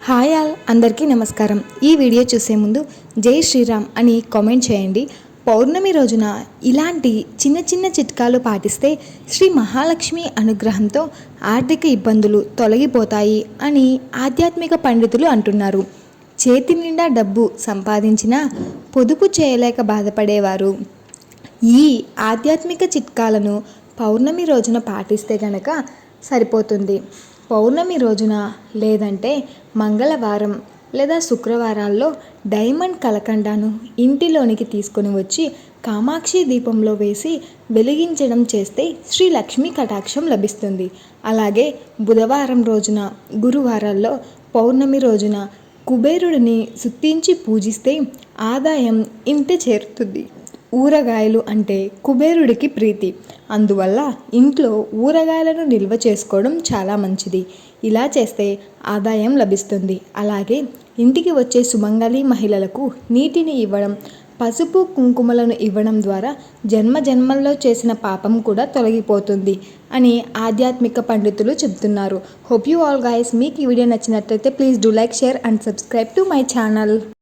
Hi all అందరికీ నమస్కారం. ఈ వీడియో చూసే ముందు జై శ్రీరామ్ అని కామెంట్ చేయండి. పౌర్ణమి రోజున ఇలాంటి చిన్న చిన్న చిట్కాలు పాటిస్తే శ్రీ మహాలక్ష్మి అనుగ్రహంతో ఆర్థిక ఇబ్బందులు తొలగిపోతాయి అని ఆధ్యాత్మిక పండితులు అంటున్నారు. చేతి నిండా డబ్బు సంపాదించినా పొదుపు చేయలేక బాధపడేవారు ఈ ఆధ్యాత్మిక చిట్కాలను పౌర్ణమి రోజున పాటిస్తే గనక సరిపోతుంది. పౌర్ణమి రోజున లేదంటే మంగళవారం లేదా శుక్రవారాల్లో డైమండ్ కలకండాను ఇంటిలోనికి తీసుకొని వచ్చి కామాక్షి దీపంలో వేసి వెలిగించడం చేస్తే శ్రీ లక్ష్మీ కటాక్షం లభిస్తుంది. అలాగే బుధవారం రోజున, గురువారాల్లో పౌర్ణమి రోజున కుబేరుడిని సుత్తించి పూజిస్తే ఆదాయం ఇంట చేరుతుంది. ఊరగాయలు అంటే కుబేరుడికి ప్రీతి, అందువల్ల ఇంట్లో ఊరగాయలను నిల్వ చేసుకోవడం చాలా మంచిది. ఇలా చేస్తే ఆదాయం లభిస్తుంది. అలాగే ఇంటికి వచ్చే సుమంగళి మహిళలకు నీటిని ఇవ్వడం, పసుపు కుంకుమలను ఇవ్వడం ద్వారా జన్మల్లో చేసిన పాపం కూడా తొలగిపోతుంది అని ఆధ్యాత్మిక పండితులు చెబుతున్నారు. హోప్ యూ ఆల్ గైస్, మీకు ఈ వీడియో నచ్చినట్లయితే please do like, share and subscribe to my channel.